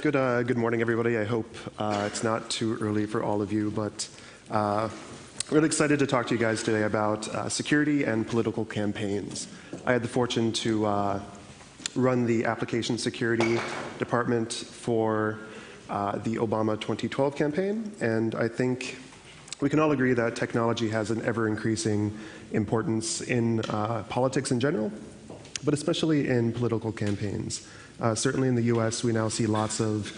Good morning, everybody. I hope it's not too early for all of you, but I'm really excited to talk to you guys today about security and political campaigns. I had the fortune to run the application security department for the Obama 2012 campaign, and I think we can all agree that technology has an ever-increasing importance in politics in general, but especially in political campaigns. Certainly in the US, we now see lots of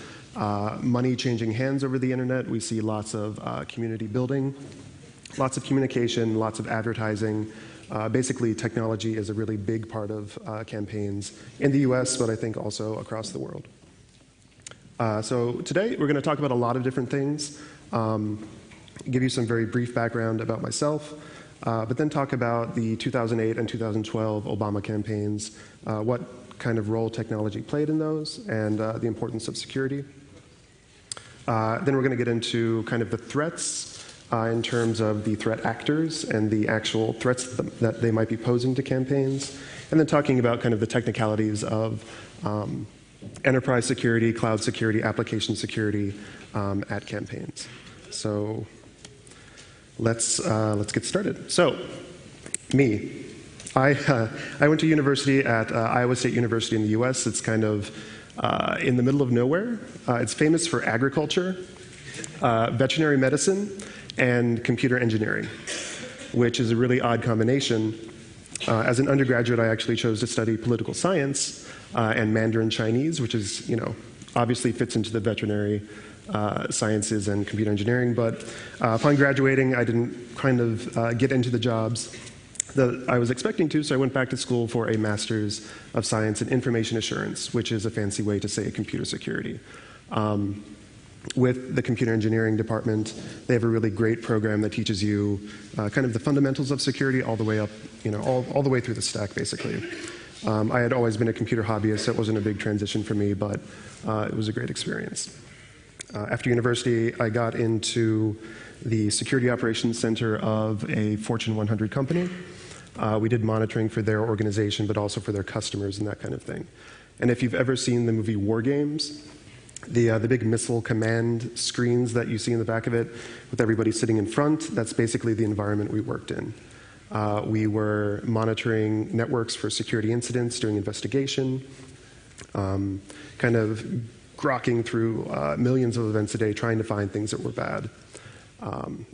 money changing hands over the internet. We see lots of community building, lots of communication, lots of advertising. Basically, technology is a really big part of campaigns in the US, but I think also across the world. So today, we're going to talk about a lot of different things, give you some very brief background about myself, but then talk about the 2008 and 2012 Obama campaigns, what kind of role technology played in those, and the importance of security. Then we're going to get into kind of the threats in terms of the threat actors and the actual threats that they might be posing to campaigns, and then talking about kind of the technicalities of enterprise security, cloud security, application security at campaigns. So let's get started. So, me. I went to university at Iowa State University in the US. It's kind of in the middle of nowhere. It's famous for agriculture, veterinary medicine, and computer engineering, which is a really odd combination. As an undergraduate, I actually chose to study political science and Mandarin Chinese, which is, obviously fits into the veterinary sciences and computer engineering. But upon graduating, I didn't kind of get into the jobs that I was expecting to, so I went back to school for a Master's of Science in Information Assurance, which is a fancy way to say computer security. With the computer engineering department, they have a really great program that teaches you kind of the fundamentals of security all the way up, all the way through the stack, basically. I had always been a computer hobbyist, so it wasn't a big transition for me, but it was a great experience. After university, I got into the Security Operations Center of a Fortune 100 company. We did monitoring for their organization, but also for their customers and that kind of thing. And if you've ever seen the movie War Games, the big missile command screens that you see in the back of it with everybody sitting in front, that's basically the environment we worked in. We were monitoring networks for security incidents, doing investigation, kind of grokking through millions of events a day, trying to find things that were bad.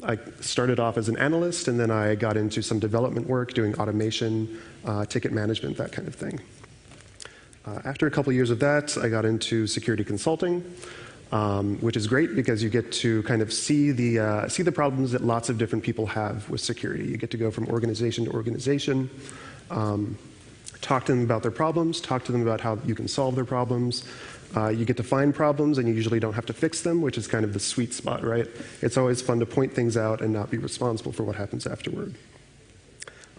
I started off as an analyst, and then I got into some development work, doing automation, ticket management, that kind of thing. After a couple years of that, I got into security consulting, which is great because you get to kind of see the problems that lots of different people have with security. You get to go from organization to organization, talk to them about their problems, talk to them about how you can solve their problems. You get to find problems, and you usually don't have to fix them, which is kind of the sweet spot, right? It's always fun to point things out and not be responsible for what happens afterward.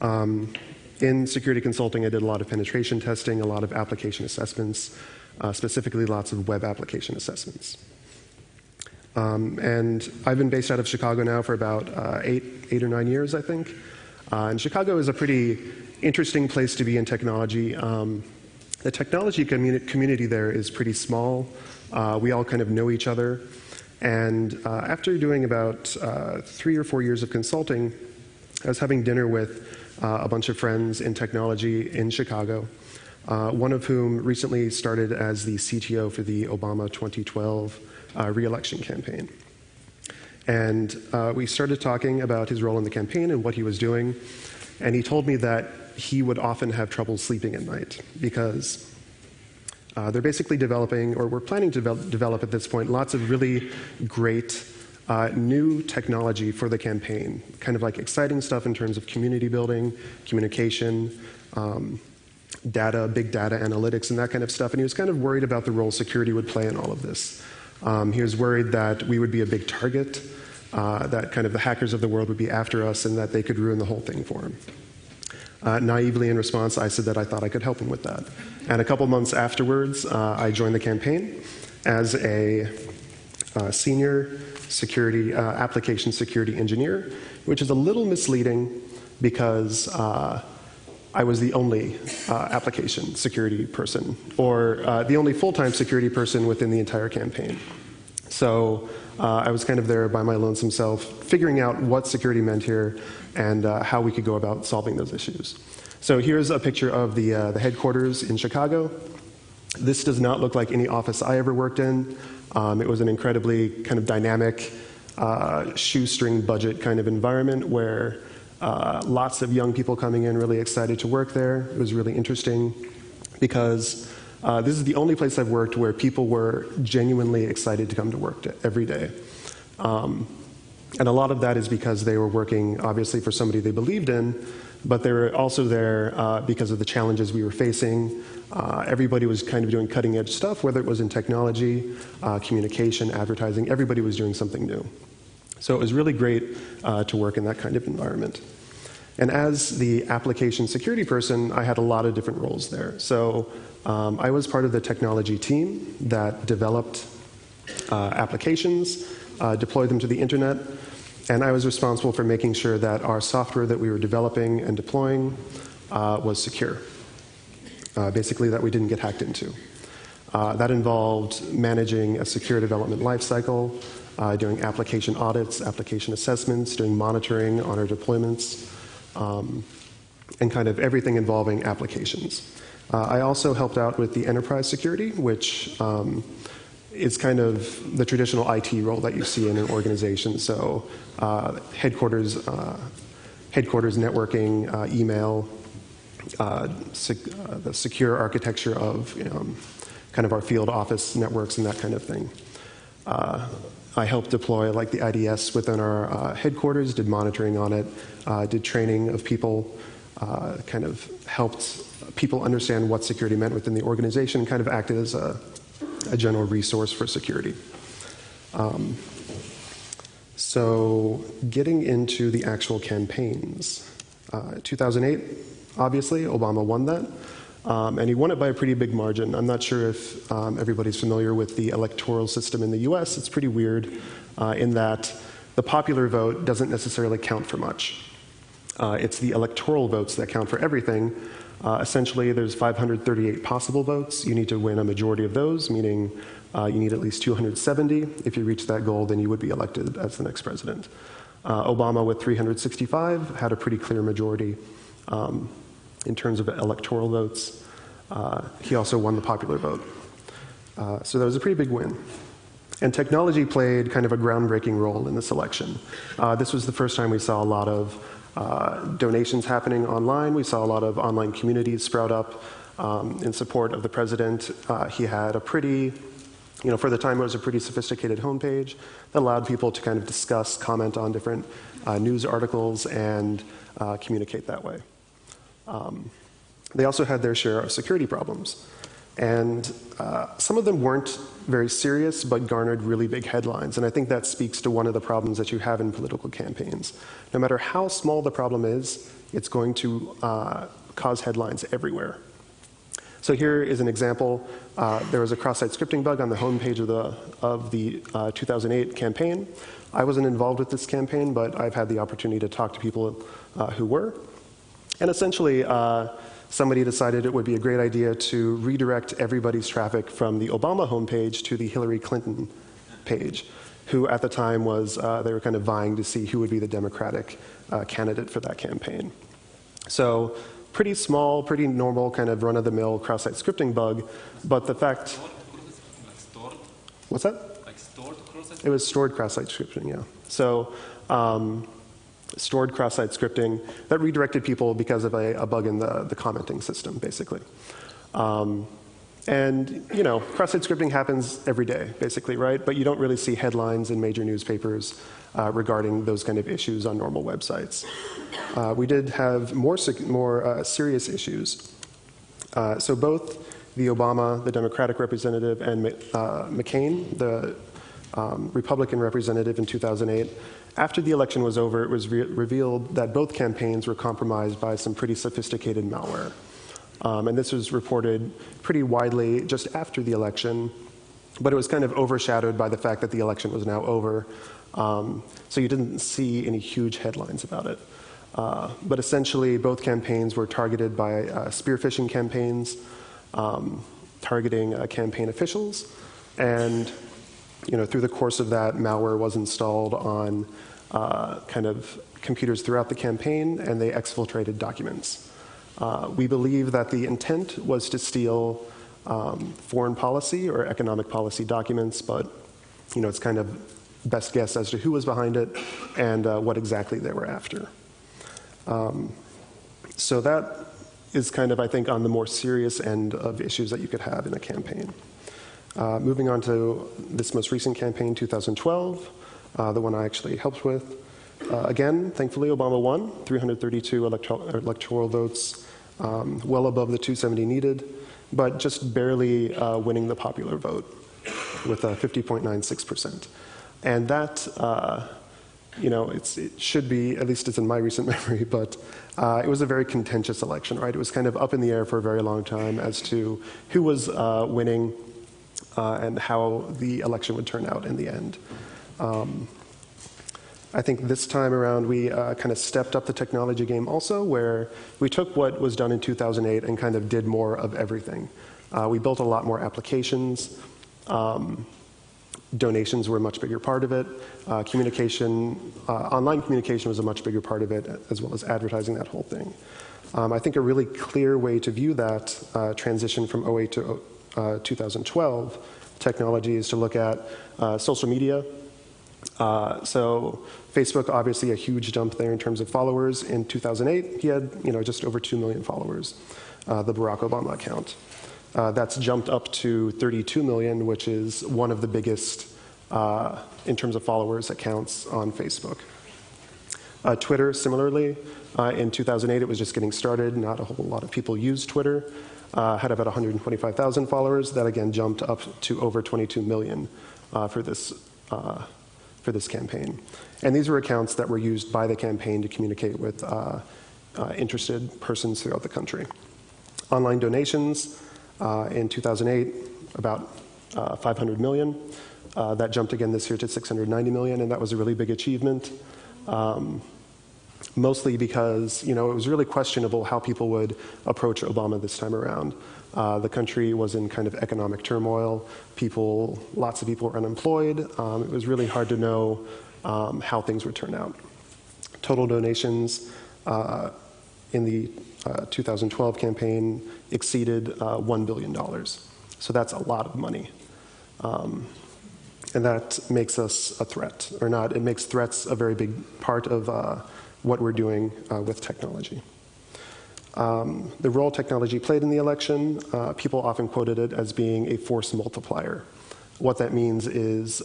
In security consulting, I did a lot of penetration testing, a lot of application assessments, specifically lots of web application assessments. And I've been based out of Chicago now for about 8 or 9 years, I think. And Chicago is a pretty interesting place to be in technology. The technology community there is pretty small. We all kind of know each other. And after doing about 3 or 4 years of consulting, I was having dinner with a bunch of friends in technology in Chicago, one of whom recently started as the CTO for the Obama 2012 re-election campaign. And we started talking about his role in the campaign and what he was doing. And he told me that he would often have trouble sleeping at night because they're basically developing, or we're planning to develop at this point, lots of really great new technology for the campaign, kind of like exciting stuff in terms of community building, communication, data, big data analytics, and that kind of stuff. And he was kind of worried about the role security would play in all of this. He was worried that we would be a big target, that kind of the hackers of the world would be after us, and that they could ruin the whole thing for him. Naively in response, I said that I thought I could help him with that. And a couple months afterwards, I joined the campaign as a senior security, application security engineer, which is a little misleading because I was the only application security person, or the only full-time security person within the entire campaign. So I was kind of there by my lonesome self, figuring out what security meant here and how we could go about solving those issues. So here's a picture of the headquarters in Chicago. This does not look like any office I ever worked in. It was an incredibly kind of dynamic, shoestring budget kind of environment where lots of young people coming in, really excited to work there. It was really interesting because this is the only place I've worked where people were genuinely excited to come to work every day. And a lot of that is because they were working, obviously, for somebody they believed in, but they were also there because of the challenges we were facing. Everybody was kind of doing cutting-edge stuff, whether it was in technology, communication, advertising. Everybody was doing something new. So it was really great to work in that kind of environment. And as the application security person, I had a lot of different roles there. So I was part of the technology team that developed applications, deployed them to the internet, and I was responsible for making sure that our software that we were developing and deploying was secure. Basically, that we didn't get hacked into. That involved managing a secure development lifecycle, doing application audits, application assessments, doing monitoring on our deployments, and kind of everything involving applications. I also helped out with the enterprise security, which is kind of the traditional IT role that you see in an organization. So headquarters networking, email, the secure architecture of kind of our field office networks and that kind of thing. I helped deploy like the IDS within our headquarters, did monitoring on it, did training of people, kind of helped people understand what security meant within the organization, kind of acted as a general resource for security. So getting into the actual campaigns. 2008, obviously, Obama won that. And he won it by a pretty big margin. I'm not sure if everybody's familiar with the electoral system in the US. It's pretty weird in that the popular vote doesn't necessarily count for much. It's the electoral votes that count for everything. Essentially, there's 538 possible votes. You need to win a majority of those, meaning you need at least 270. If you reach that goal, then you would be elected as the next president. Obama, with 365, had a pretty clear majority in terms of electoral votes. He also won the popular vote. So that was a pretty big win. And technology played kind of a groundbreaking role in this election. This was the first time we saw a lot of donations happening online. We saw a lot of online communities sprout up in support of the president. He had a pretty, for the time it was a pretty sophisticated homepage that allowed people to kind of discuss, comment on different news articles and communicate that way. They also had their share of security problems. And some of them weren't very serious, but garnered really big headlines. And I think that speaks to one of the problems that you have in political campaigns. No matter how small the problem is, it's going to cause headlines everywhere. So here is an example. There was a cross-site scripting bug on the homepage of the 2008 campaign. I wasn't involved with this campaign, but I've had the opportunity to talk to people who were. And essentially, somebody decided it would be a great idea to redirect everybody's traffic from the Obama homepage to the Hillary Clinton page, who at the time was, they were kind of vying to see who would be the Democratic candidate for that campaign. So pretty small, pretty normal kind of run-of-the-mill cross-site scripting bug, but the fact... What's that? Like stored cross-site? It was stored cross-site scripting, yeah. So stored cross-site scripting that redirected people because of a bug in the commenting system, basically. And, cross-site scripting happens every day, basically, right? But you don't really see headlines in major newspapers regarding those kind of issues on normal websites. We did have more serious issues. So both the Obama, the Democratic representative, and McCain, the Republican representative in 2008, after the election was over, it was revealed that both campaigns were compromised by some pretty sophisticated malware. And this was reported pretty widely just after the election, but it was kind of overshadowed by the fact that the election was now over. So you didn't see any huge headlines about it. But essentially, both campaigns were targeted by spear phishing campaigns, targeting campaign officials, and through the course of that, malware was installed on kind of computers throughout the campaign, and they exfiltrated documents. We believe that the intent was to steal foreign policy or economic policy documents, but it's kind of best guess as to who was behind it and what exactly they were after. So that is kind of, I think, on the more serious end of issues that you could have in a campaign. Moving on to this most recent campaign, 2012, the one I actually helped with. Again, thankfully, Obama won, 332 electoral votes, well above the 270 needed, but just barely winning the popular vote with 50.96%. And that, it should be, at least it's in my recent memory, but it was a very contentious election, right? It was kind of up in the air for a very long time as to who was winning and how the election would turn out in the end. I think this time around we kind of stepped up the technology game also, where we took what was done in 2008 and kind of did more of everything. We built a lot more applications. Donations were a much bigger part of it. Online communication was a much bigger part of it, as well as advertising, that whole thing. I think a really clear way to view that transition from 2008 to 2012 technology is to look at social media. So Facebook, obviously a huge jump there in terms of followers. In 2008, he had just over 2 million followers, the Barack Obama account. That's jumped up to 32 million, which is one of the biggest in terms of followers accounts on Facebook. Twitter, similarly, in 2008 it was just getting started. Not a whole lot of people used Twitter. Had about 125,000 followers. That again jumped up to over 22 million for this campaign. And these were accounts that were used by the campaign to communicate with interested persons throughout the country. Online donations in 2008, about 500 million. That jumped again this year to 690 million, and that was a really big achievement. Mostly because it was really questionable how people would approach Obama this time around. The country was in kind of economic turmoil. Lots of people were unemployed. It was really hard to know how things would turn out. Total donations in the 2012 campaign exceeded $1 billion. So that's a lot of money. And that makes us a threat, or not. It makes threats a very big part of what we're doing with technology. The role technology played in the election, people often quoted it as being a force multiplier. What that means is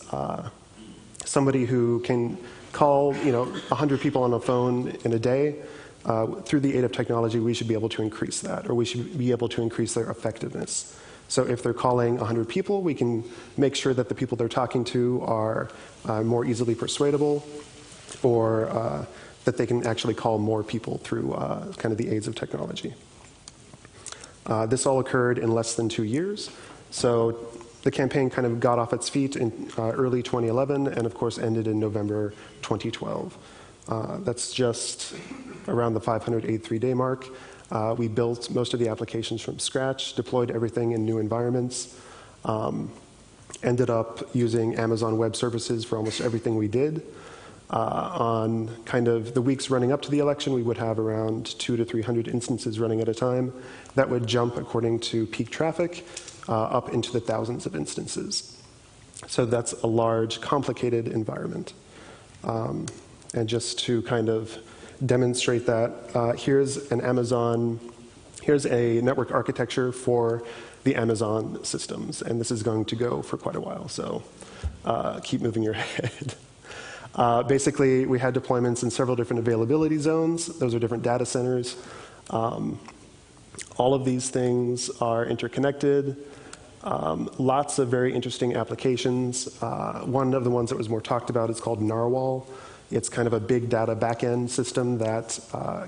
somebody who can call 100 people on the phone in a day, through the aid of technology, we should be able to increase that, or we should be able to increase their effectiveness. So if they're calling 100 people, we can make sure that the people they're talking to are more easily persuadable, or that they can actually call more people through kind of the aids of technology. This all occurred in less than 2 years. So the campaign kind of got off its feet in early 2011 and, of course, ended in November 2012. That's just around the 583-day mark. We built most of the applications from scratch, deployed everything in new environments, ended up using Amazon Web Services for almost everything we did. On kind of the weeks running up to the election, we would have around 200 to 300 instances running at a time. That would jump, according to peak traffic, up into the thousands of instances. So that's a large, complicated environment. And just to kind of demonstrate that, here's a network architecture for the Amazon systems, and this is going to go for quite a while, so keep moving your head. Basically, we had deployments in several different availability zones. Those are different data centers. All of these things are interconnected. Lots of very interesting applications. One of the ones that was more talked about is called Narwhal. It's kind of a big data backend system that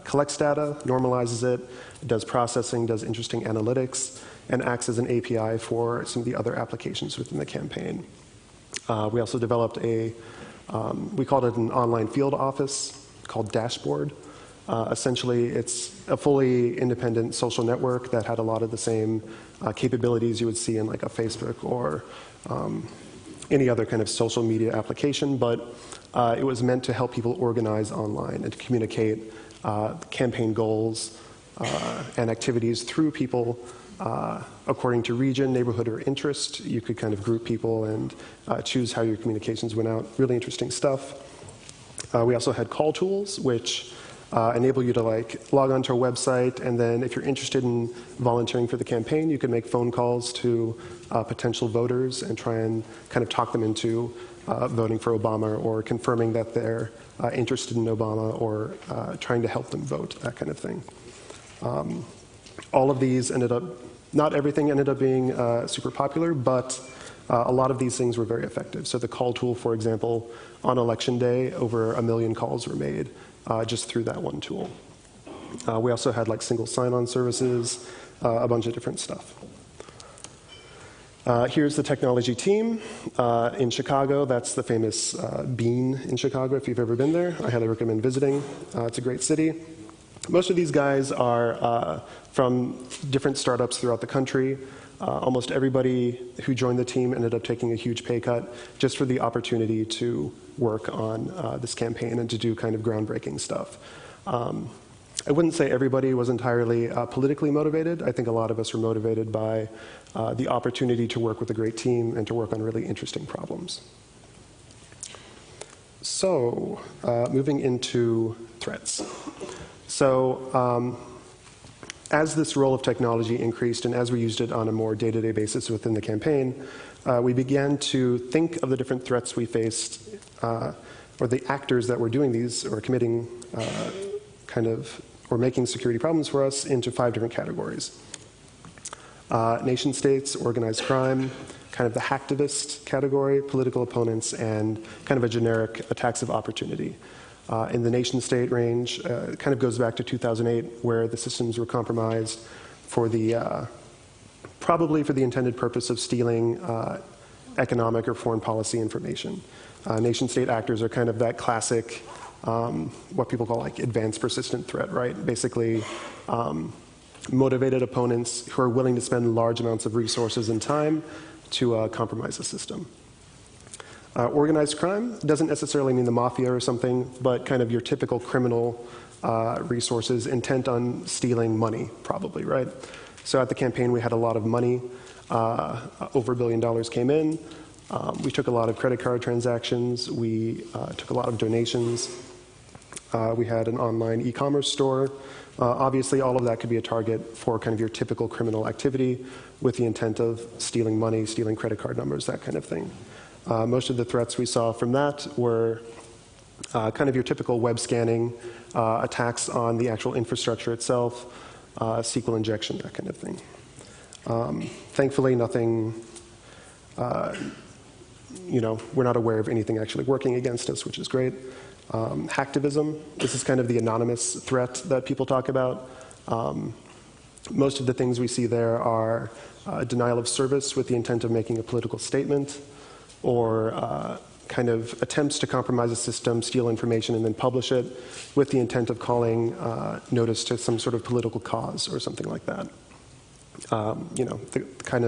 collects data, normalizes it, does processing, does interesting analytics, and acts as an API for some of the other applications within the campaign. We also developed we called it an online field office called Dashboard. Essentially, it's a fully independent social network that had a lot of the same capabilities you would see in like a Facebook or any other kind of social media application, but it was meant to help people organize online and to communicate campaign goals and activities through people according to region, neighborhood, or interest. You could kind of group people and choose how your communications went out. Really interesting stuff. We also had call tools, which enable you to like log onto a website, and then if you're interested in volunteering for the campaign, you can make phone calls to potential voters and try and kind of talk them into voting for Obama or confirming that they're interested in Obama or trying to help them vote, that kind of thing. All of these ended up, not everything ended up being super popular, but a lot of these things were very effective. So the call tool, for example, on election day, over 1 million calls were made just through that one tool. We also had like single sign-on services, a bunch of different stuff. Here's the technology team in Chicago. That's the famous Bean in Chicago, if you've ever been there. I highly recommend visiting. It's a great city. Most of these guys are from different startups throughout the country. Almost everybody who joined the team ended up taking a huge pay cut just for the opportunity to work on this campaign and to do kind of groundbreaking stuff. I wouldn't say everybody was entirely politically motivated. I think a lot of us were motivated by the opportunity to work with a great team and to work on really interesting problems. So, moving into threats. So, as this role of technology increased and as we used it on a more day-to-day basis within the campaign, we began to think of the different threats we faced, or the actors that were doing these or committing or making security problems for us into 5 different categories. Nation states, organized crime, kind of the hacktivist category, political opponents, and kind of a generic attacks of opportunity. In the nation state range, it kind of goes back to 2008, where the systems were compromised for the, probably for the intended purpose of stealing economic or foreign policy information. Nation state actors are kind of that classic, what people call like advanced persistent threat, right? Basically, motivated opponents who are willing to spend large amounts of resources and time to compromise the system. Organized crime doesn't necessarily mean the mafia or something, but kind of your typical criminal resources intent on stealing money, probably, right? So at the campaign, we had a lot of money. Over $1 billion came in. We took a lot of credit card transactions. We took a lot of donations. We had an online e-commerce store. Obviously, all of that could be a target for kind of your typical criminal activity with the intent of stealing money, stealing credit card numbers, that kind of thing. Most of the threats we saw from that were kind of your typical web scanning, attacks on the actual infrastructure itself, SQL injection, that kind of thing. Thankfully, nothing, we're not aware of anything actually working against us, which is great. Hacktivism, this is kind of the anonymous threat that people talk about. Most of the things we see there are denial of service with the intent of making a political statement, or kind of attempts to compromise a system, steal information, and then publish it with the intent of calling notice to some sort of political cause or something like that.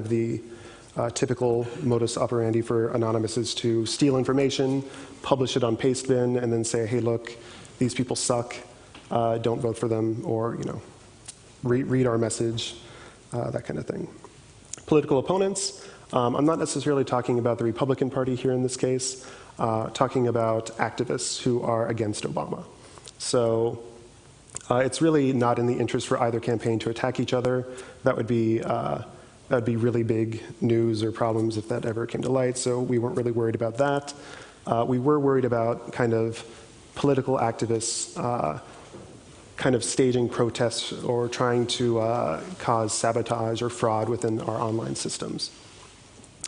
The typical modus operandi for Anonymous is to steal information, publish it on Pastebin, and then say, hey, look, these people suck, don't vote for them, or, read our message, that kind of thing. Political opponents. I'm not necessarily talking about the Republican Party here in this case, talking about activists who are against Obama. So it's really not in the interest for either campaign to attack each other. That would be really big news or problems if that ever came to light, so we weren't really worried about that. We were worried about kind of political activists kind of staging protests or trying to cause sabotage or fraud within our online systems.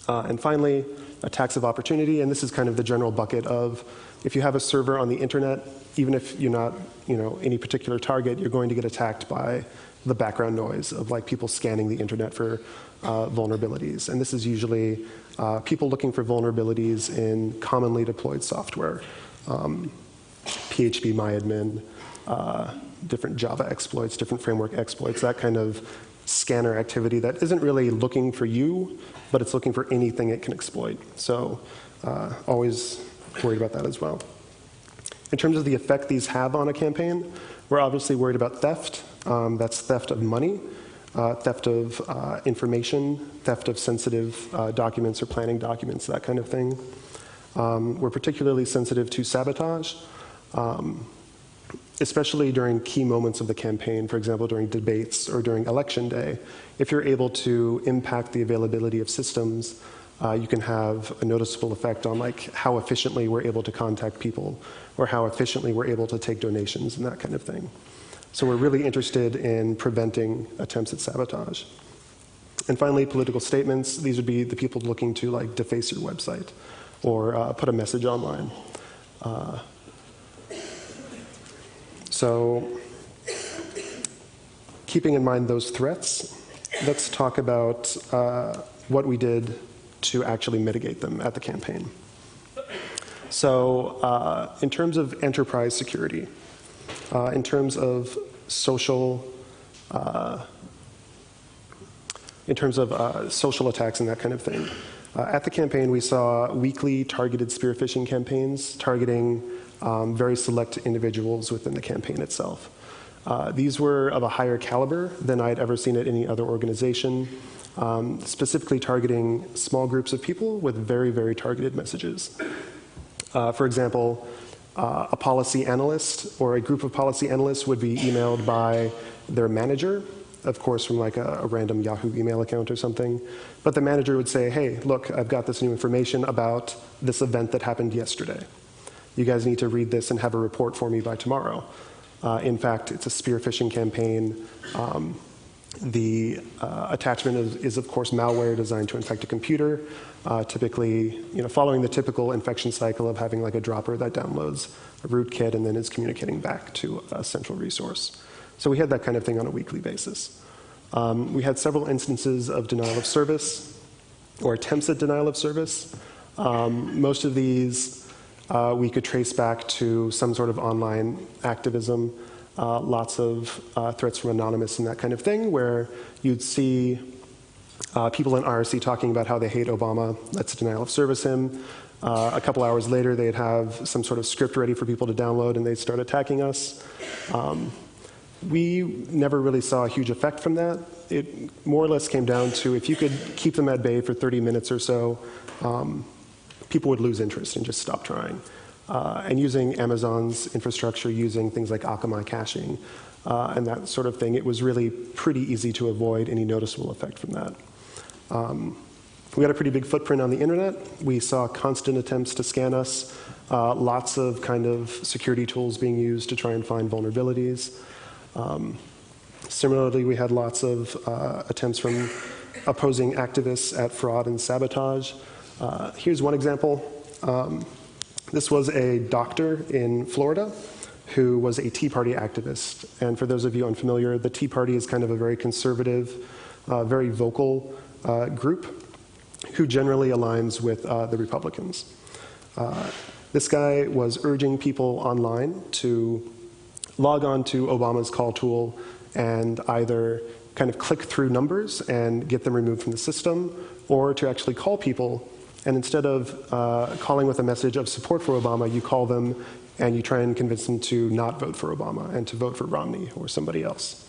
And finally, attacks of opportunity, and this is kind of the general bucket of if you have a server on the internet, even if you're not any particular target, you're going to get attacked by the background noise of like people scanning the internet for vulnerabilities. And this is usually people looking for vulnerabilities in commonly deployed software, PHP MyAdmin, different Java exploits, different framework exploits, that kind of scanner activity that isn't really looking for you, but it's looking for anything it can exploit. So always worried about that as well. In terms of the effect these have on a campaign, we're obviously worried about theft. That's theft of money, theft of information, theft of sensitive documents or planning documents, that kind of thing. We're particularly sensitive to sabotage, especially during key moments of the campaign, for example, during debates or during election day. If you're able to impact the availability of systems, you can have a noticeable effect on like how efficiently we're able to contact people or how efficiently we're able to take donations and that kind of thing. So we're really interested in preventing attempts at sabotage. And finally, political statements. These would be the people looking to like deface your website or put a message online. So keeping in mind those threats, let's talk about what we did to actually mitigate them at the campaign. So in terms of enterprise security, in terms of social attacks and that kind of thing, at the campaign we saw weekly targeted spear phishing campaigns targeting very select individuals within the campaign itself. These were of a higher caliber than I'd ever seen at any other organization, specifically targeting small groups of people with very, very targeted messages. For example, a policy analyst or a group of policy analysts would be emailed by their manager, of course from like a random Yahoo email account or something. But the manager would say, hey, look, I've got this new information about this event that happened yesterday. You guys need to read this and have a report for me by tomorrow. In fact, it's a spear phishing campaign. The attachment is, of course, malware designed to infect a computer, typically following the typical infection cycle of having like a dropper that downloads a rootkit and then is communicating back to a central resource. So we had that kind of thing on a weekly basis. We had several instances of denial of service or attempts at denial of service. Most of these we could trace back to some sort of online activism. Lots of threats from Anonymous and that kind of thing, where you'd see people in IRC talking about how they hate Obama. Let's denial of service him. A couple hours later, they'd have some sort of script ready for people to download, and they'd start attacking us. We never really saw a huge effect from that. It more or less came down to if you could keep them at bay for 30 minutes or so, people would lose interest and just stop trying. And using Amazon's infrastructure, using things like Akamai caching and that sort of thing, it was really pretty easy to avoid any noticeable effect from that. We had a pretty big footprint on the internet. We saw constant attempts to scan us, lots of kind of security tools being used to try and find vulnerabilities. Similarly, we had lots of attempts from opposing activists at fraud and sabotage. Here's one example. This was a doctor in Florida who was a Tea Party activist. And for those of you unfamiliar, the Tea Party is kind of a very conservative, very vocal group who generally aligns with the Republicans. This guy was urging people online to log on to Obama's call tool and either kind of click through numbers and get them removed from the system, or to actually call people. And instead of calling with a message of support for Obama, you call them and you try and convince them to not vote for Obama and to vote for Romney or somebody else.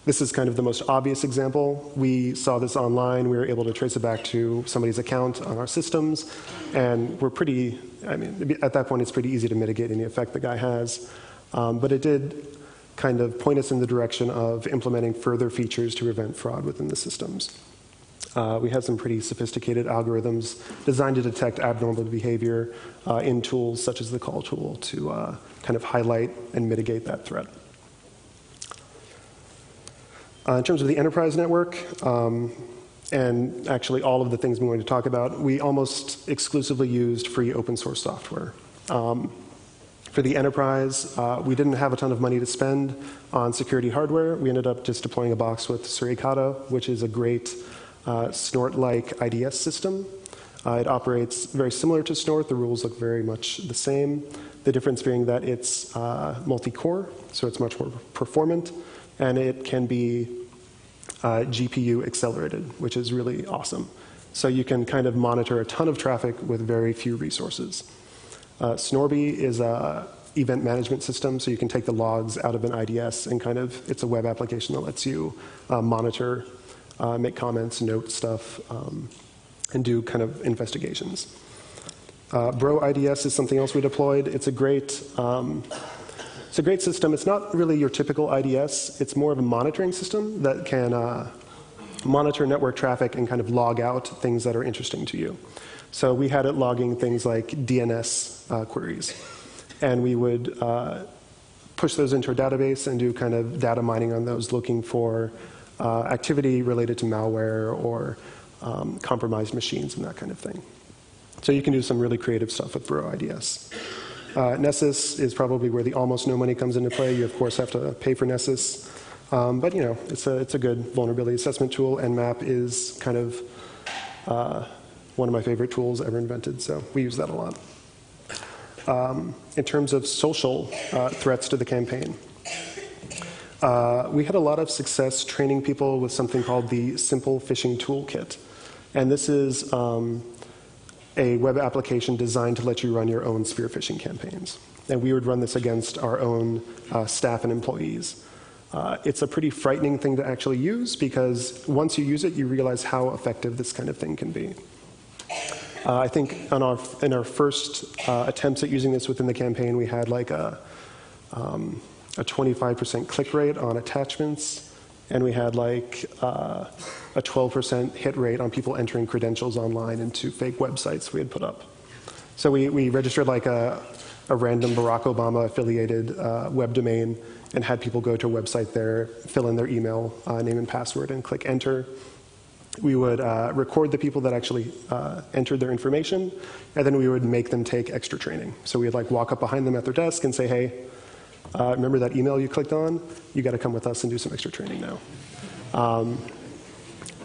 This is kind of the most obvious example. We saw this online. We were able to trace it back to somebody's account on our systems. And we're pretty, I mean, at that point, it's pretty easy to mitigate any effect the guy has. But it did kind of point us in the direction of implementing further features to prevent fraud within the systems. We had some pretty sophisticated algorithms designed to detect abnormal behavior in tools such as the call tool to kind of highlight and mitigate that threat. In terms of the enterprise network, and actually all of the things we're going to talk about, we almost exclusively used free open source software. For the enterprise, we didn't have a ton of money to spend on security hardware. We ended up just deploying a box with Suricata, which is a great snort-like IDS system. It operates very similar to Snort. The rules look very much the same. The difference being that it's multi-core, so it's much more performant, and it can be GPU accelerated, which is really awesome. So you can kind of monitor a ton of traffic with very few resources. Snorby is a event management system, so you can take the logs out of an IDS and kind of, it's a web application that lets you monitor, make comments, note stuff, and do kind of investigations. Bro IDS is something else we deployed. It's a great system. It's not really your typical IDS. It's more of a monitoring system that can monitor network traffic and kind of log out things that are interesting to you. So we had it logging things like DNS queries. And we would push those into a database and do kind of data mining on those, looking for activity related to malware or compromised machines and that kind of thing. So you can do some really creative stuff with Bro IDS. Nessus is probably where the almost no money comes into play. You, of course, have to pay for Nessus. But, you know, it's a good vulnerability assessment tool. Nmap is kind of one of my favorite tools ever invented, so we use that a lot. In terms of social threats to the campaign, we had a lot of success training people with something called the Simple Phishing Toolkit. And this is a web application designed to let you run your own spear phishing campaigns. And we would run this against our own staff and employees. It's a pretty frightening thing to actually use, because once you use it, you realize how effective this kind of thing can be. I think in our first attempts at using this within the campaign, we had like a 25% click rate on attachments, and we had like a 12% hit rate on people entering credentials online into fake websites we had put up. So we registered like a random Barack Obama affiliated web domain and had people go to a website there, fill in their email, name and password, and click enter. We would record the people that actually entered their information, and then we would make them take extra training. So we'd like walk up behind them at their desk and say, hey, remember that email you clicked on? You got to come with us and do some extra training now.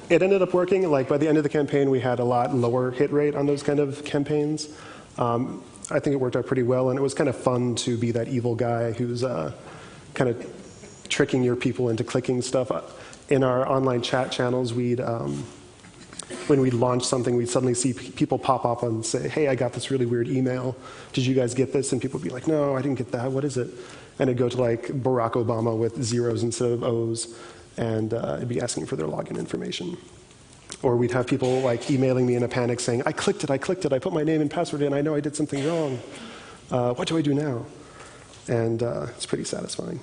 It ended up working. Like by the end of the campaign, we had a lot lower hit rate on those kind of campaigns. I think it worked out pretty well, and it was kind of fun to be that evil guy who's kind of tricking your people into clicking stuff. In our online chat channels, when we'd launch something, we'd suddenly see people pop up and say, hey, I got this really weird email. Did you guys get this? And people would be like, no, I didn't get that. What is it? And it'd go to like Barack Obama with zeros instead of O's, and it'd be asking for their login information. Or we'd have people like emailing me in a panic saying, I clicked it, I put my name and password in, I know I did something wrong. What do I do now? And it's pretty satisfying.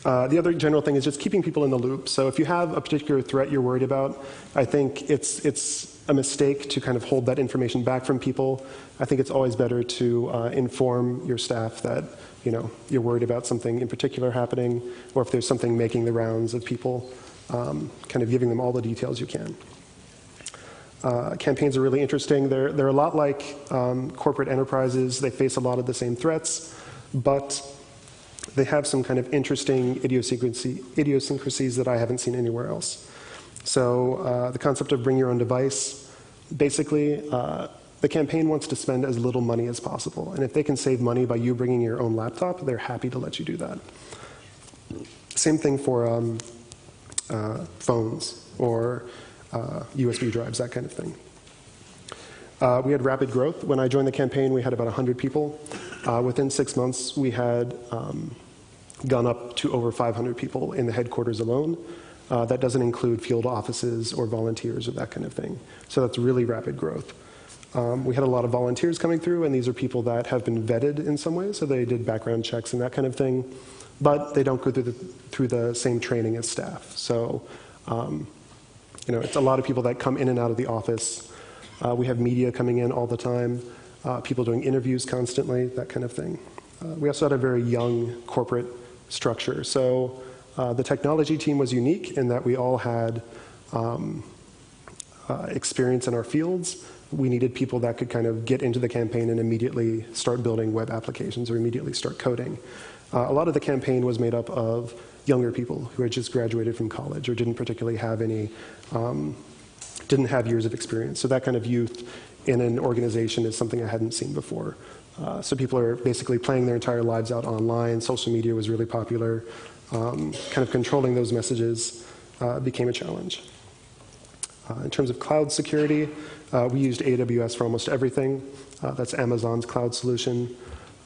The other general thing is just keeping people in the loop. So if you have a particular threat you're worried about, I think it's a mistake to kind of hold that information back from people. I think it's always better to inform your staff that you're worried about something in particular happening, or if there's something making the rounds of people, kind of giving them all the details you can. Campaigns are really interesting. They're a lot like corporate enterprises. They face a lot of the same threats, but they have some kind of interesting idiosyncrasies that I haven't seen anywhere else. So the concept of bring your own device, basically the campaign wants to spend as little money as possible. And if they can save money by you bringing your own laptop, they're happy to let you do that. Same thing for phones or USB drives, that kind of thing. We had rapid growth. When I joined the campaign, we had about 100 people. Within 6 months, we had gone up to over 500 people in the headquarters alone. That doesn't include field offices or volunteers or that kind of thing. So that's really rapid growth. We had a lot of volunteers coming through, and these are people that have been vetted in some ways, so they did background checks and that kind of thing, but they don't go through the same training as staff. So it's a lot of people that come in and out of the office. We have media coming in all the time, people doing interviews constantly, that kind of thing. We also had a very young corporate structure. So the technology team was unique in that we all had experience in our fields. We needed people that could kind of get into the campaign and immediately start building web applications or immediately start coding. A lot of the campaign was made up of younger people who had just graduated from college or didn't particularly have any, didn't have years of experience. So that kind of youth in an organization is something I hadn't seen before. So people are basically playing their entire lives out online. Social media was really popular. Kind of controlling those messages became a challenge. In terms of cloud security, we used AWS for almost everything. That's Amazon's cloud solution.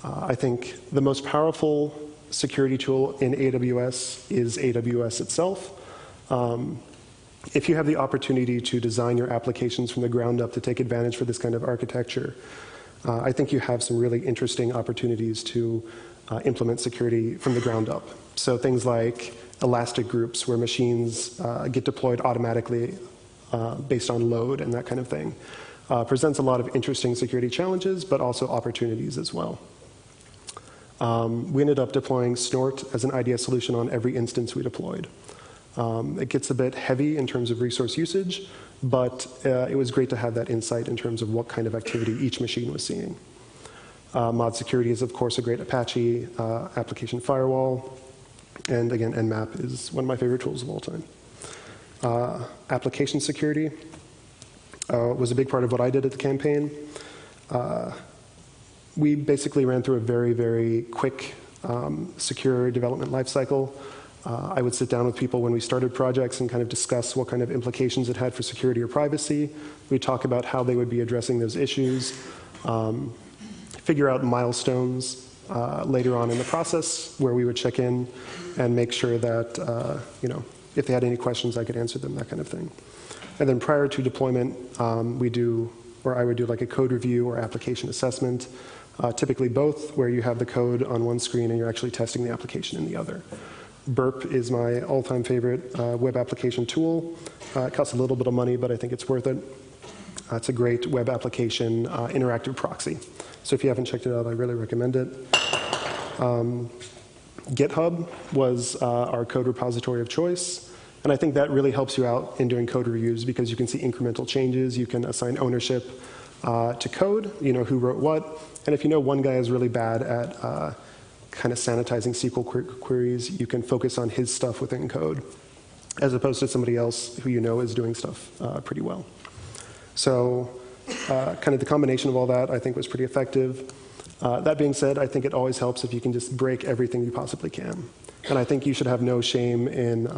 I think the most powerful security tool in AWS is AWS itself. If you have the opportunity to design your applications from the ground up to take advantage for this kind of architecture, I think you have some really interesting opportunities to implement security from the ground up. So things like elastic groups where machines get deployed automatically based on load and that kind of thing. Presents a lot of interesting security challenges, but also opportunities as well. We ended up deploying Snort as an IDS solution on every instance we deployed. It gets a bit heavy in terms of resource usage, but it was great to have that insight in terms of what kind of activity each machine was seeing. Mod security is, of course, a great Apache application firewall. And again, Nmap is one of my favorite tools of all time. Application security was a big part of what I did at the campaign. We basically ran through a very, very quick, secure development lifecycle. I would sit down with people when we started projects and kind of discuss what kind of implications it had for security or privacy. We'd talk about how they would be addressing those issues, figure out milestones later on in the process where we would check in and make sure that, if they had any questions, I could answer them, that kind of thing. And then prior to deployment, I would do like a code review or application assessment, typically both, where you have the code on one screen and you're actually testing the application in the other. Burp is my all-time favorite web application tool. It costs a little bit of money, but I think it's worth it. It's a great web application interactive proxy. So if you haven't checked it out, I really recommend it. GitHub was our code repository of choice. And I think that really helps you out in doing code reviews because you can see incremental changes. You can assign ownership to code, who wrote what. And if you know one guy is really bad at kind of sanitizing SQL queries, you can focus on his stuff within code, as opposed to somebody else who is doing stuff pretty well. So kind of the combination of all that, I think, was pretty effective. That being said, I think it always helps if you can just break everything you possibly can. And I think you should have no shame in,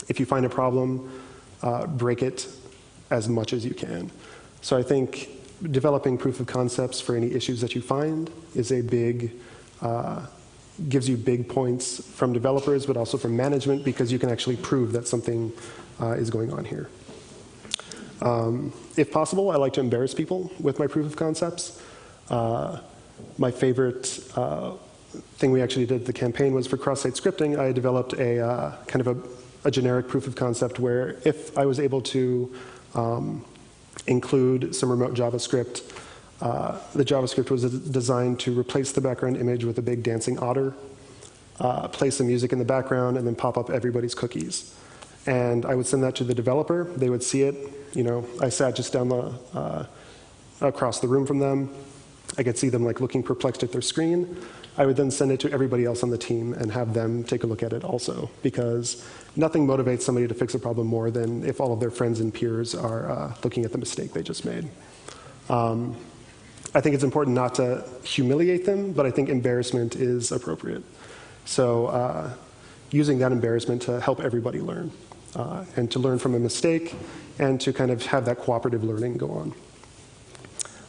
if you find a problem, break it as much as you can. So I think developing proof of concepts for any issues that you find is a big, gives you big points from developers, but also from management, because you can actually prove that something is going on here. If possible, I like to embarrass people with my proof of concepts. My favorite thing we actually did at the campaign was for cross-site scripting. I developed a kind of a generic proof of concept where if I was able to include some remote JavaScript, the JavaScript was designed to replace the background image with a big dancing otter, play some music in the background, and then pop up everybody's cookies. And I would send that to the developer. They would see it. I sat just down across the room from them. I could see them looking perplexed at their screen. I would then send it to everybody else on the team and have them take a look at it also, because nothing motivates somebody to fix a problem more than if all of their friends and peers are looking at the mistake they just made. I think it's important not to humiliate them, but I think embarrassment is appropriate. So using that embarrassment to help everybody learn, and to learn from a mistake, and to kind of have that cooperative learning go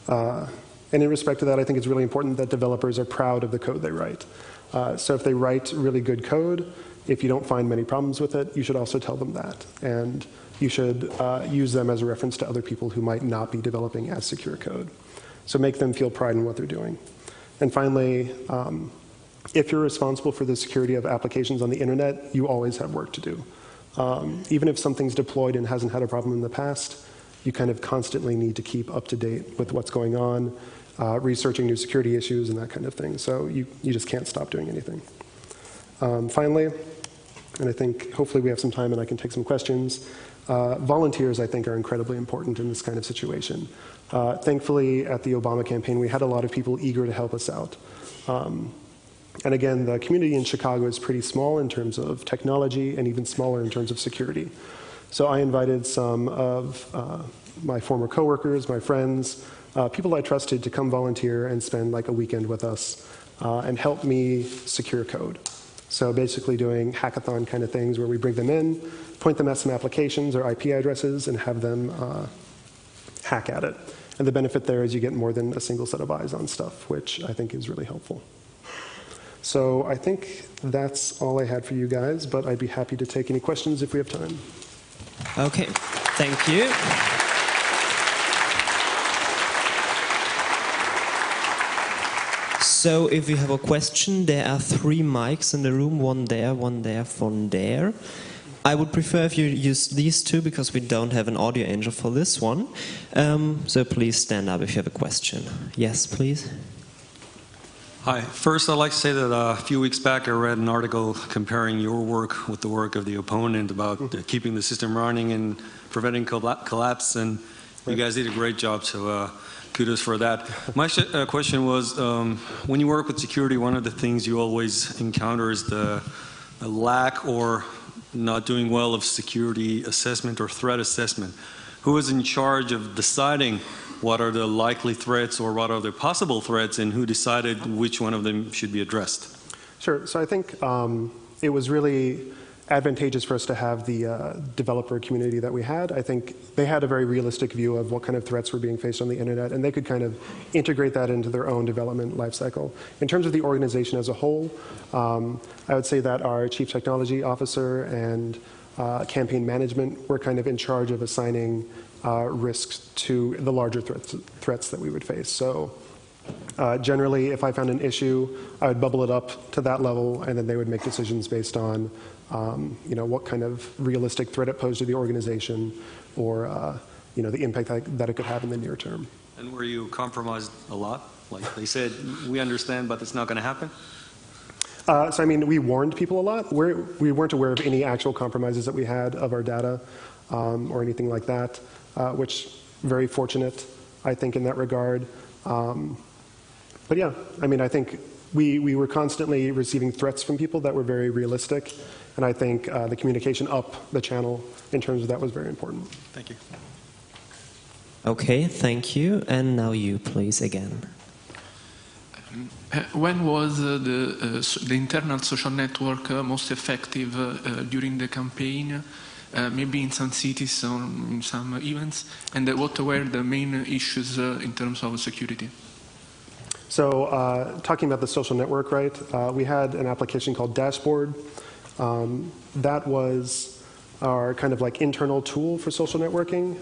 on. And in respect to that, I think it's really important that developers are proud of the code they write. So if they write really good code, if you don't find many problems with it, you should also tell them that. And you should use them as a reference to other people who might not be developing as secure code. So make them feel pride in what they're doing. And finally, if you're responsible for the security of applications on the internet, you always have work to do. Even if something's deployed and hasn't had a problem in the past, you kind of constantly need to keep up to date with what's going on, researching new security issues and that kind of thing. So you just can't stop doing anything. Finally, and I think hopefully we have some time and I can take some questions, volunteers, I think, are incredibly important in this kind of situation. Thankfully, at the Obama campaign, we had a lot of people eager to help us out. And again, the community in Chicago is pretty small in terms of technology and even smaller in terms of security. So I invited some of my former coworkers, my friends, people I trusted to come volunteer and spend like a weekend with us and help me secure code. So basically doing hackathon kind of things where we bring them in, point them at some applications or IP addresses, and have them hack at it. And the benefit there is you get more than a single set of eyes on stuff, which I think is really helpful. So I think that's all I had for you guys, but I'd be happy to take any questions if we have time. Okay, thank you. So if you have a question, there are 3 mics in the room, one there, one there. I would prefer if you use these 2 because we don't have an audio angel for this one. So please stand up if you have a question. Yes, please. Hi. First, I'd like to say that a few weeks back I read an article comparing your work with the work of the opponent about keeping the system running and preventing collapse, and you guys did a great job, so kudos for that. My question was, when you work with security, one of the things you always encounter is the lack or not doing well of security assessment or threat assessment. Who is in charge of deciding what are the likely threats or what are the possible threats, and who decided which one of them should be addressed? Sure. So I think it was really advantageous for us to have the developer community that we had. I think they had a very realistic view of what kind of threats were being faced on the internet, and they could kind of integrate that into their own development lifecycle. In terms of the organization as a whole, I would say that our chief technology officer and campaign management were kind of in charge of assigning risks to the larger threats that we would face. So generally, if I found an issue, I would bubble it up to that level, and then they would make decisions based on what kind of realistic threat it posed to the organization, or the impact that it could have in the near term. And were you compromised a lot? Like they said, we understand, but it's not going to happen? So I mean, we warned people a lot. We weren't aware of any actual compromises that we had of our data or anything like that, which very fortunate, I think, in that regard. But yeah, I mean, I think we were constantly receiving threats from people that were very realistic, and I think the communication up the channel in terms of that was very important. Thank you. Okay, thank you. And now you, please, again. When was the internal social network most effective during the campaign? Maybe in some cities or in some events? And what were the main issues in terms of security? So talking about the social network, right, we had an application called Dashboard. That was our kind of like internal tool for social networking.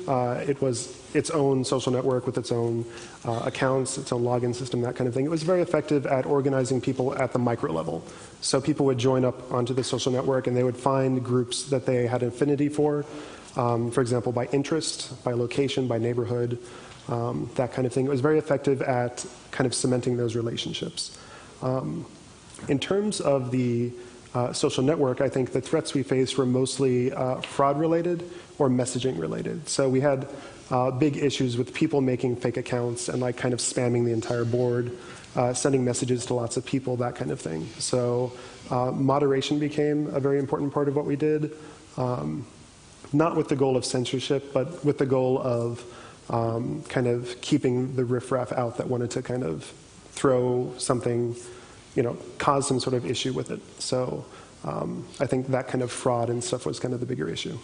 It was its own social network with its own accounts, its own login system, that kind of thing. It was very effective at organizing people at the micro level. So people would join up onto the social network and they would find groups that they had affinity for example, by interest, by location, by neighborhood, that kind of thing. It was very effective at kind of cementing those relationships. In terms of the social network, I think the threats we faced were mostly fraud-related or messaging-related. So we had big issues with people making fake accounts and like kind of spamming the entire board, sending messages to lots of people, that kind of thing. So moderation became a very important part of what we did, not with the goal of censorship, but with the goal of kind of keeping the riffraff out that wanted to kind of throw something, cause some sort of issue with it. So I think that kind of fraud and stuff was kind of the bigger issue.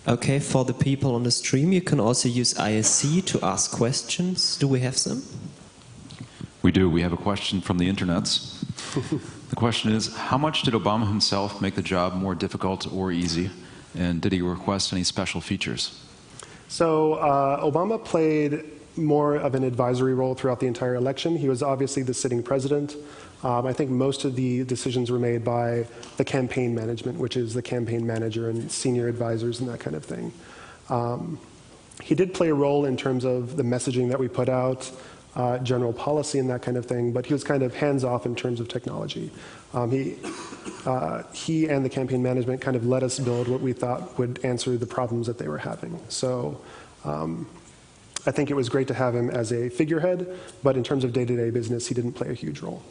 Okay, for the people on the stream, you can also use ISC to ask questions. Do we have some? We do. We have a question from the internets. The question is, how much did Obama himself make the job more difficult or easy? And did he request any special features? So Obama played more of an advisory role throughout the entire election. He was obviously the sitting president. I think most of the decisions were made by the campaign management, which is the campaign manager and senior advisors and that kind of thing. He did play a role in terms of the messaging that we put out, general policy and that kind of thing, but he was kind of hands-off in terms of technology. He and the campaign management kind of let us build what we thought would answer the problems that they were having. So I think it was great to have him as a figurehead, but in terms of day-to-day business, he didn't play a huge role.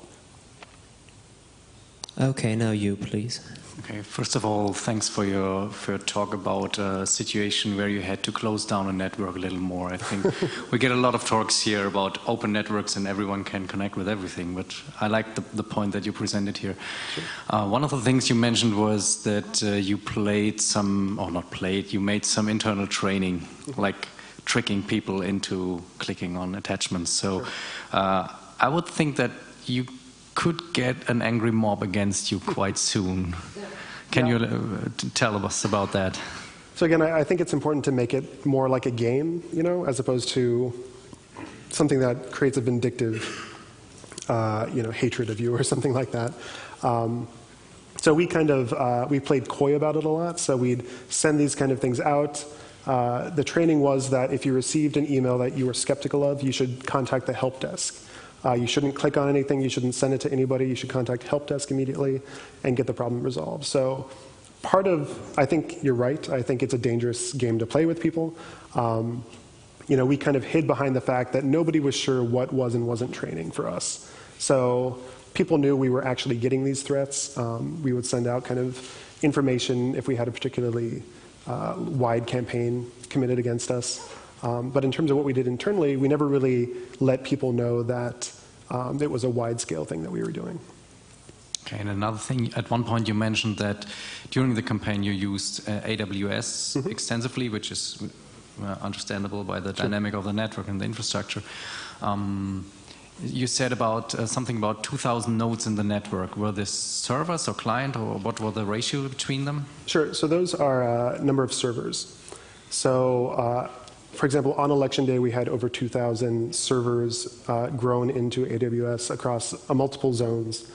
Okay, now you, please. Okay, first of all, thanks for your talk about a situation where you had to close down a network a little more. I think we get a lot of talks here about open networks and everyone can connect with everything, but I like the point that you presented here. Sure. One of the things you mentioned was that you played some, or not played, you made some internal training, like tricking people into clicking on attachments. So sure. I would think that you could get an angry mob against you quite soon. Can you tell us about that? So again, I think it's important to make it more like a game, you know, as opposed to something that creates a vindictive, hatred of you or something like that. So we kind of, we played coy about it a lot. So we'd send these kind of things out. The training was that if you received an email that you were skeptical of, you should contact the help desk. You shouldn't click on anything, you shouldn't send it to anybody, you should contact help desk immediately and get the problem resolved. So part of, I think you're right, I think it's a dangerous game to play with people. We kind of hid behind the fact that nobody was sure what was and wasn't training for us. So people knew we were actually getting these threats. We would send out kind of information if we had a particularly wide campaign committed against us. But in terms of what we did internally, we never really let people know that it was a wide-scale thing that we were doing. Okay, and another thing, at one point you mentioned that during the campaign you used AWS extensively, which is understandable by the dynamic of the network and the infrastructure. You said about something about 2,000 nodes in the network. Were this servers or client, or what were the ratio between them? Sure, so those are a number of servers. So for example, on election day, we had over 2,000 servers grown into AWS across multiple zones,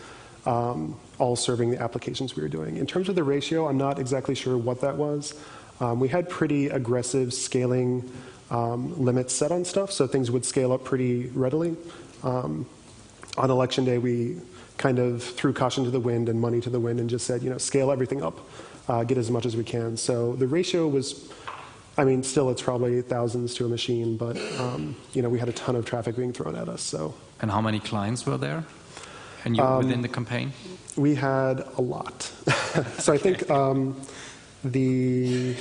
all serving the applications we were doing. In terms of the ratio, I'm not exactly sure what that was. We had pretty aggressive scaling limits set on stuff, so things would scale up pretty readily. On election day, we kind of threw caution to the wind and money to the wind and just said, scale everything up, get as much as we can. So the ratio was, still it's probably thousands to a machine, but we had a ton of traffic being thrown at us. So. And how many clients were there? And you within the campaign? We had a lot. So I think the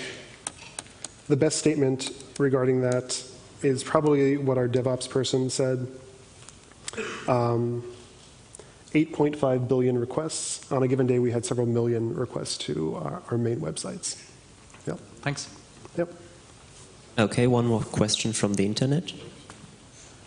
best statement regarding that is probably what our DevOps person said. 8.5 billion requests. On a given day, we had several million requests to our main websites. Yep. Thanks. Yep. Okay, one more question from the internet.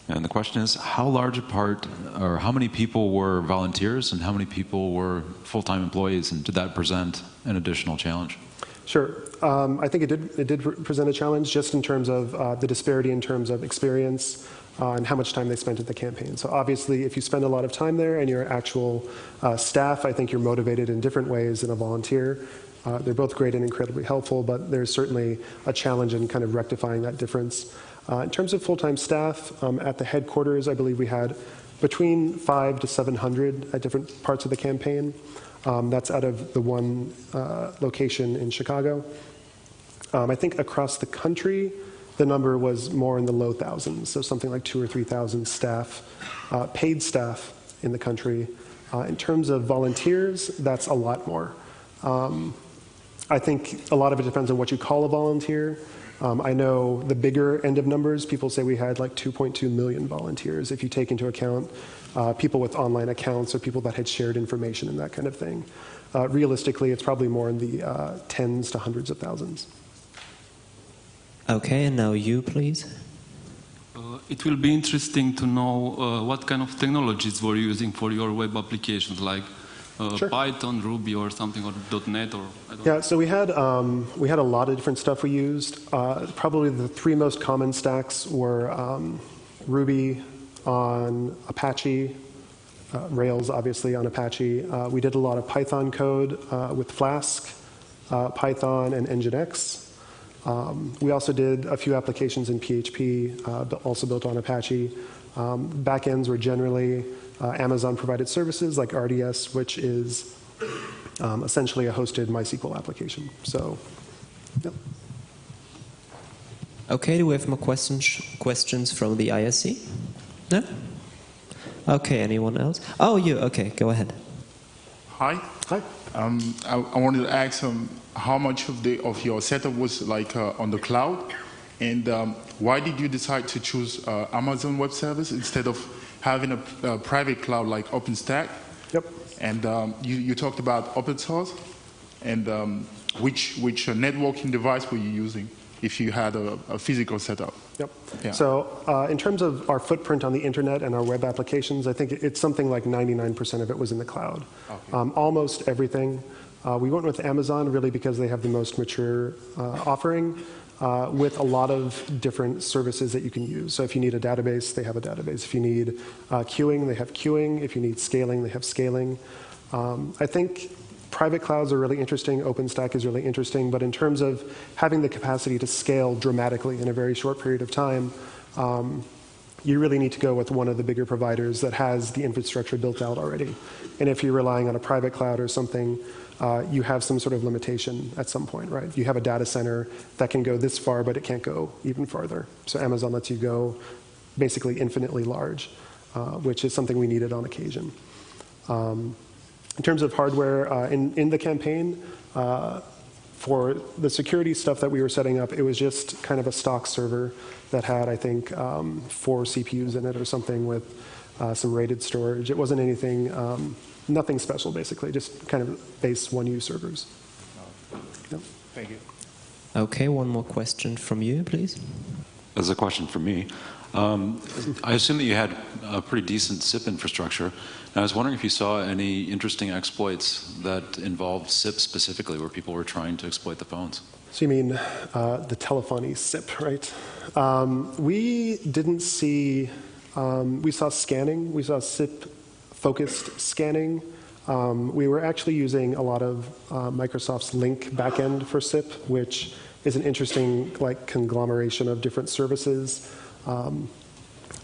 And the question is, how large a part, or how many people were volunteers and how many people were full-time employees, and did that present an additional challenge? Sure. I think it did present a challenge just in terms of the disparity in terms of experience and how much time they spent at the campaign. So obviously, if you spend a lot of time there and you're actual staff, I think you're motivated in different ways than a volunteer. They're both great and incredibly helpful, but there's certainly a challenge in kind of rectifying that difference. In terms of full-time staff, at the headquarters, I believe we had between 500 to 700 at different parts of the campaign. That's out of the one location in Chicago. I think across the country, the number was more in the low thousands, so something like 2,000 or 3,000 staff, paid staff in the country. In terms of volunteers, that's a lot more. I think a lot of it depends on what you call a volunteer. I know the bigger end of numbers, people say we had like 2.2 million volunteers if you take into account people with online accounts or people that had shared information and that kind of thing. Realistically, it's probably more in the tens to hundreds of thousands. Okay, and now you, please. It will be interesting to know what kind of technologies were you using for your web applications, like Sure. Python, Ruby, or something, or .NET, or I don't Yeah, know. so we had a lot of different stuff we used. Probably the three most common stacks were Ruby on Apache, Rails obviously on Apache. We did a lot of Python code with Flask, Python, and Nginx. We also did a few applications in PHP, also built on Apache. Backends were generally Amazon-provided services like RDS, which is essentially a hosted MySQL application. So, yep. Okay, do we have more questions from the ISC? No? Okay, anyone else? Oh, you. Okay, go ahead. Hi. Hi. I wanted to ask how much of your setup was like on the cloud, and why did you decide to choose Amazon Web Service instead of having a private cloud like OpenStack? Yep. And you talked about open source, and which networking device were you using if you had a physical setup? Yep. Yeah. So in terms of our footprint on the internet and our web applications, I think it's something like 99% of it was in the cloud. Okay. Almost everything. We went with Amazon really because they have the most mature offering with a lot of different services that you can use. So if you need a database, they have a database. If you need queuing, they have queuing. If you need scaling, they have scaling. I think private clouds are really interesting. OpenStack is really interesting. But in terms of having the capacity to scale dramatically in a very short period of time, you really need to go with one of the bigger providers that has the infrastructure built out already. And if you're relying on a private cloud or something, you have some sort of limitation at some point, right? You have a data center that can go this far, but it can't go even farther. So Amazon lets you go basically infinitely large, which is something we needed on occasion. In terms of hardware, in the campaign, for the security stuff that we were setting up, it was just kind of a stock server that had, I think, 4 CPUs in it or something with some RAID storage. It wasn't anything, nothing special, basically, just kind of base 1U servers. Yep. Thank you. Okay, one more question from you, please. There's a question for me. I assume that you had a pretty decent SIP infrastructure. And I was wondering if you saw any interesting exploits that involved SIP specifically, where people were trying to exploit the phones. So you mean the telephony SIP, right? We didn't see, we saw scanning, we saw SIP-focused scanning. We were actually using a lot of Microsoft's Link backend for SIP, which is an interesting conglomeration of different services.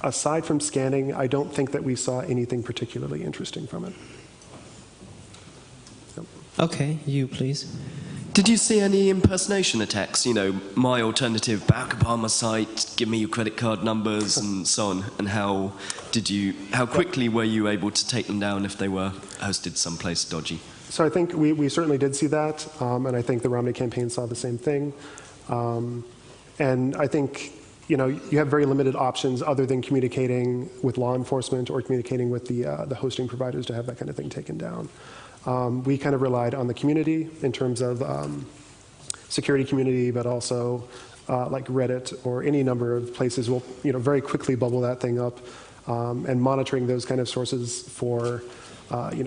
Aside from scanning, I don't think that we saw anything particularly interesting from it. Yep. Okay, you please. Did you see any impersonation attacks? You know, my alternative Barack Obama site, give me your credit card numbers and so on. And how quickly were you able to take them down if they were hosted someplace dodgy? So I think we certainly did see that, and I think the Romney campaign saw the same thing. And I think you have very limited options other than communicating with law enforcement or communicating with the hosting providers to have that kind of thing taken down. We kind of relied on the community in terms of security community, but also like Reddit or any number of places will very quickly bubble that thing up, and monitoring those kind of sources for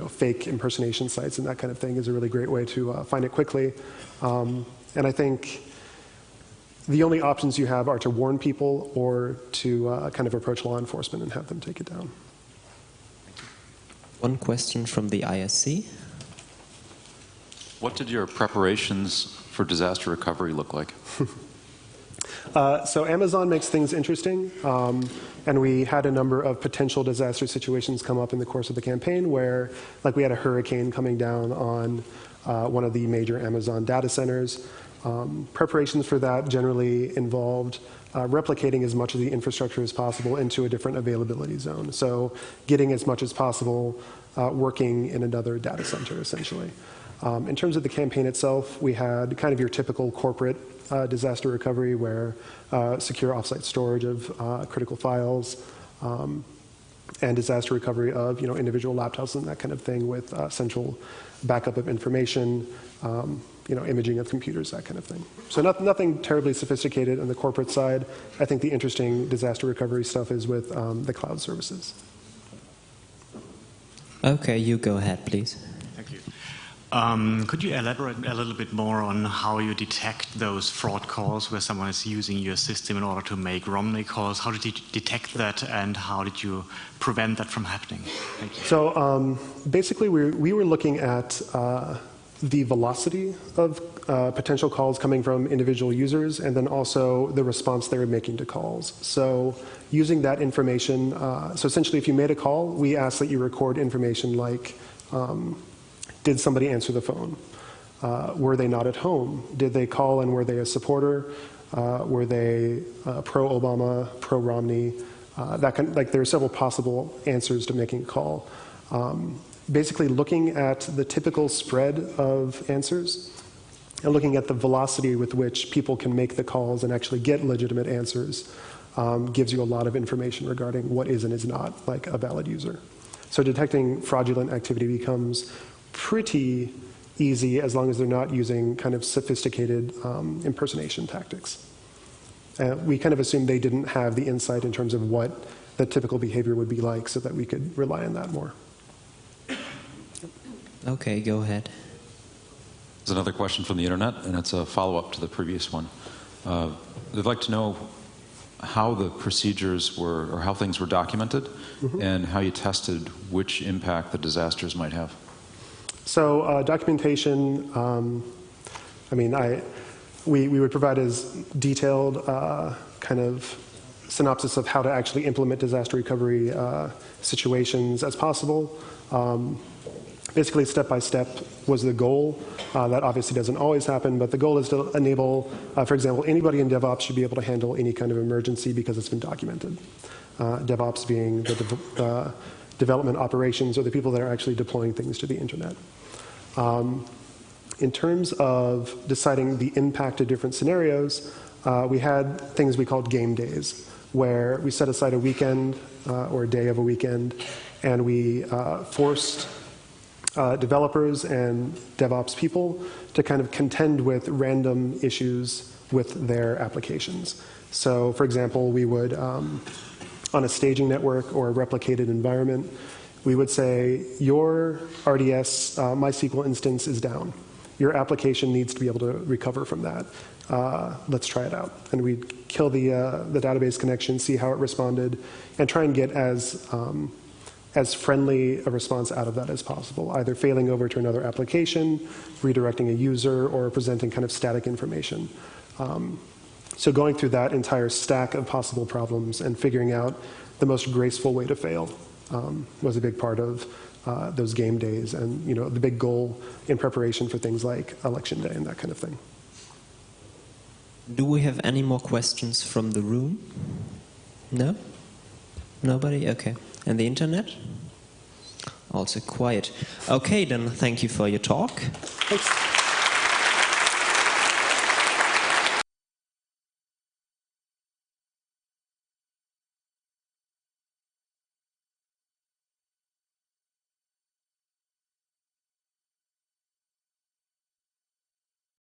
fake impersonation sites and that kind of thing is a really great way to find it quickly. And I think the only options you have are to warn people or to kind of approach law enforcement and have them take it down. One question from the ISC. What did your preparations for disaster recovery look like? So Amazon makes things interesting, and we had a number of potential disaster situations come up in the course of the campaign where, like, we had a hurricane coming down on one of the major Amazon data centers. Preparations for that generally involved replicating as much of the infrastructure as possible into a different availability zone. So getting as much as possible working in another data center, essentially. In terms of the campaign itself, we had kind of your typical corporate disaster recovery where secure offsite storage of critical files and disaster recovery of individual laptops and that kind of thing with central backup of information, imaging of computers, that kind of thing. So nothing terribly sophisticated on the corporate side. I think the interesting disaster recovery stuff is with the cloud services. Okay, you go ahead, please. Thank you. Could you elaborate a little bit more on how you detect those fraud calls where someone is using your system in order to make Romney calls? How did you detect that, and how did you prevent that from happening? Thank you. So basically, we were looking at the velocity of potential calls coming from individual users, and then also the response they were making to calls. So using that information, so essentially if you made a call, we asked that you record information like, did somebody answer the phone? Were they not at home? Did they call and were they a supporter? Were they pro-Obama, pro-Romney? There are several possible answers to making a call. basically looking at the typical spread of answers and looking at the velocity with which people can make the calls and actually get legitimate answers gives you a lot of information regarding what is and is not like a valid user. So detecting fraudulent activity becomes pretty easy as long as they're not using kind of sophisticated impersonation tactics. We kind of assumed they didn't have the insight in terms of what the typical behavior would be like so that we could rely on that more. Okay, go ahead. There's another question from the internet, and it's a follow-up to the previous one. They'd like to know how the procedures were, or how things were documented, and how you tested which impact the disasters might have. So documentation, I mean, we would provide as detailed kind of synopsis of how to actually implement disaster recovery situations as possible. Basically, step by step was the goal. That obviously doesn't always happen, but the goal is to enable, for example, anybody in DevOps should be able to handle any kind of emergency because it's been documented. DevOps being the development operations or the people that are actually deploying things to the internet. In terms of deciding the impact of different scenarios, we had things we called game days, where we set aside a weekend or a day of a weekend, and we forced developers and DevOps people to kind of contend with random issues with their applications. So, for example, we would, on a staging network or a replicated environment, we would say, your RDS MySQL instance is down. Your application needs to be able to recover from that. Let's try it out. And we'd kill the database connection, see how it responded, and try and get as friendly a response out of that as possible, either failing over to another application, redirecting a user, or presenting kind of static information. So going through that entire stack of possible problems and figuring out the most graceful way to fail was a big part of those game days and the big goal in preparation for things like election day and that kind of thing. Do we have any more questions from the room? No? Nobody? Okay. And the internet? Also quiet. Okay, then thank you for your talk. Thanks.